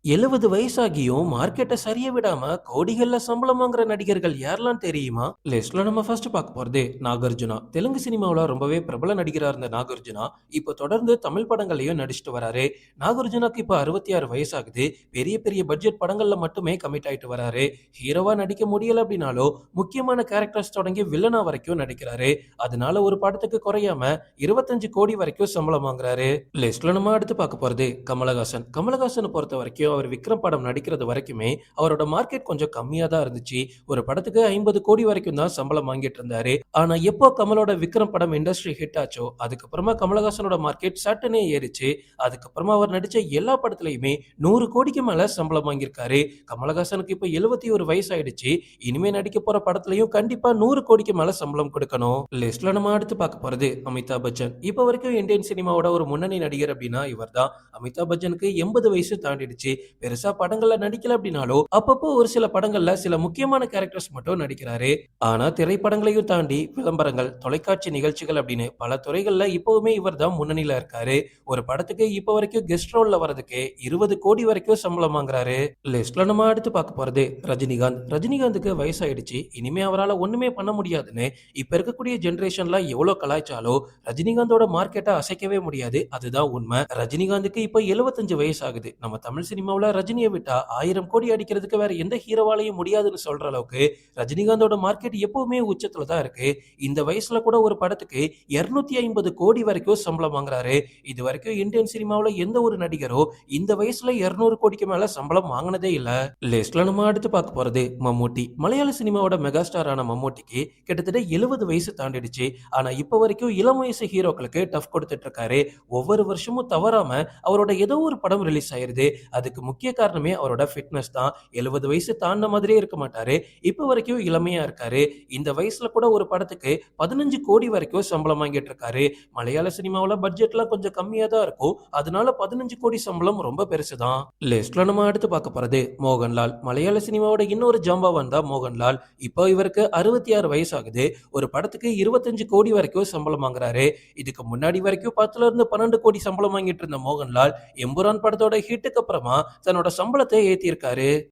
70 வயசாகியும் மார்க்கெட்ட சரிய விடாம கோடிகள்ல சம்பளம் வாங்குற நடிகர்கள் யாரெல்லாம் தெரியுமா? லிஸ்ட்ல நம்ம ஃபர்ஸ்ட் பார்க்க போறது நாகார்ஜுனா. தெலுங்கு சினிமாவுல ரொம்பவே பிரபல நடிகரா இருந்த நாகார்ஜுனா, இப்போ தொடர்ந்து தமிழ் படங்கள்லயும் நடிச்சிட்டு வராரு. நாகார்ஜுனாக்கு இப்போ 66 வயசாகுது. பெரிய பெரிய பட்ஜெட் படங்கள்ல மட்டுமே கமிட் ஆயிட்டு வராரு. ஹீரோவா நடிக்க முடியல அப்படின்னாலும் முக்கியமான கேரக்டர்ஸ் தொடங்கி வில்லனா வரைக்கும் நடிக்கிறாரு. அதனால ஒரு படத்துக்கு குறையாம 25 கோடி வரைக்கும் சம்பளம் வாங்குறாரு. லிஸ்ட்ல நம்ம அடுத்து பார்க்க போறது கமலஹாசன். கமலஹாசனை பொறுத்த வரைக்கும் அவர் விக்ரம் படம் நடிக்கிறது வரைக்குமே அவரோட மார்க்கெட் கொஞ்சம் கம்மியா தான் இருந்துச்சு. ஒரு படத்துக்கு 50 கோடி வரைக்கும் தான் சம்பளம் வாங்கிட்டு இருந்தாரு. ஆனா எப்போ கமலோட விக்ரம் படம் இண்டஸ்ட்ரி ஹிட் ஆச்சோ அதுக்கப்புறமா கமலஹாசனோட மார்க்கெட் சட்டுனே ஏறிச்சு. அதுக்கப்புறமா அவர் நடிச்ச எல்லா படத்துலயுமே 100 கோடிக்கு மேல சம்பளம் வாங்கியிருக்காரு. கமலஹாசனுக்கு இப்ப 71 வயசு ஆயிடுச்சு. இனிமே நடிக்க போற படத்துலயும் கண்டிப்பா 100 கோடிக்கு மேல சம்பளம் கொடுக்கணும். லிஸ்ட்ல நம்ம அடுத்து பார்க்க போறது அமிதாப் பச்சன். இப்ப வரைக்கும் இந்தியன் சினிமாவோட ஒரு முன்னணி நடிகர் அப்படின்னா இவர்தான். அமிதாப் பச்சனுக்கு 80 வயசு தாண்டிடுச்சு. பெருசா படங்கள்ல நடிக்கல அப்படின்னாலும் அப்பப்போ ஒரு சில படங்கள்ல சில முக்கியமான கேரக்டர்ஸ் மட்டும் நடிக்கிறாரு. ஆனா திரைப்படங்களையும் தாண்டி விளம்பரங்கள், தொலைக்காட்சி நிகழ்ச்சிகள் அப்படின்னு பல துறைகள்ல இப்பவுமே இவர்தான் முன்னணியில இருக்காரு. ஒரு படத்துக்கு இப்ப வரைக்கும் கெஸ்ட் ரோல்ல வரதுக்கு 20 கோடி வரைக்கும் சம்பளம் வாங்குறாரு. லிஸ்ட்ல நம்ம அடுத்து பார்க்க போறது ரஜினிகாந்த். ரஜினிகாந்துக்கு வயசாயிடுச்சு. இனிமே அவரால ஒண்ணுமே பண்ண முடியாதுன்னு இப்ப இருக்கக்கூடிய ஜெனரேஷன்ல எவ்வளவு கலாய்ச்சாலும் ரஜினிகாந்தோட மார்க்கெட்டை அசைக்கவே முடியாது. அதுதான் உண்மை. ரஜினிகாந்துக்கு இப்ப 75 வயசு ஆகுது. நம்ம தமிழ் சினிமாவுல ரஜினியை விட்டா 1000 கோடி அடிக்கிறதுக்கு வேற எந்த ஹீரோவாலையும் முடியாதுன்னு சொல்ற அளவுக்கு ரஜினிகாந்தோட மார்க்கெட் எப்பவுமே உச்சத்துல தான் இருக்கு. இந்த வயசுல கூட ஒரு படத்துக்கு 250 கோடி வரைக்கும் சம்பளம் வாங்குறாரு. இது வரைக்கும் இந்தியன் சினிமாவுல எந்த ஒரு நடிகரோ இந்த வயசுல 200 கோடிக்கு மேல சம்பளம் வாங்கினதே இல்ல. லிஸ்ட்ல நம்ம அடுத்து பார்க்க போறது மம்மூட்டி. மலையாள சினிமாவோட மெகா ஸ்டாரான மம்மூட்டிக்கு கிட்டத்தட்ட 70 வயசு தாண்டிடுச்சு. ஆனா இப்ப வரைக்கும் இளம் வயசு ஹீரோக்களுக்கு டஃப் கொடுத்துட்டு இருக்காரு. ஒவ்வொரு வருஷமும் தவறாம அவரோட ஏதோ ஒரு படம் ரிலீஸ் ஆயிருது. அதுக்கு முக்கிய காரணமே அவரோட ஃபிட்னஸ் தான். 70 வயசு தாண்டின மாதிரியே இருக்க மாட்டாரு. இப்ப வரைக்கும் இளமையா இருக்காரு. இந்த வயசுல கூட ஒரு படத்துக்கு 15 கோடி வரைக்கும் சம்பளம் வாங்கிட்டு இருக்காரு. மலையாள சினிமாவுல பட்ஜெட்லாம் கொஞ்சம் கம்மியா தான் இருக்கும். அதனால 15 கோடி சம்பளம் ரொம்ப பெருசுதான். லிஸ்ட்ல நம்ம அடுத்து பார்க்க போறது மோகன்லால். மலையாள சினிமாவோட இன்னொரு ஜாம்பவான் தான் மோகன்லால். இப்போ இவருக்கு 66 வயசு ஆகுது. ஒரு படத்துக்கு 25 கோடி வரைக்கும் சம்பளம் வாங்குறாரு. இதுக்கு முன்னாடி வரைக்கும் 10ல இருந்து 12 கோடி சம்பளம் வாங்கிட்டு இருந்த மோகன்லால் எம்புரான் படத்தோட ஹிட்டுக்கு அப்புறமா தன்னோட சம்பளத்தை ஏத்தியிருக்காரு.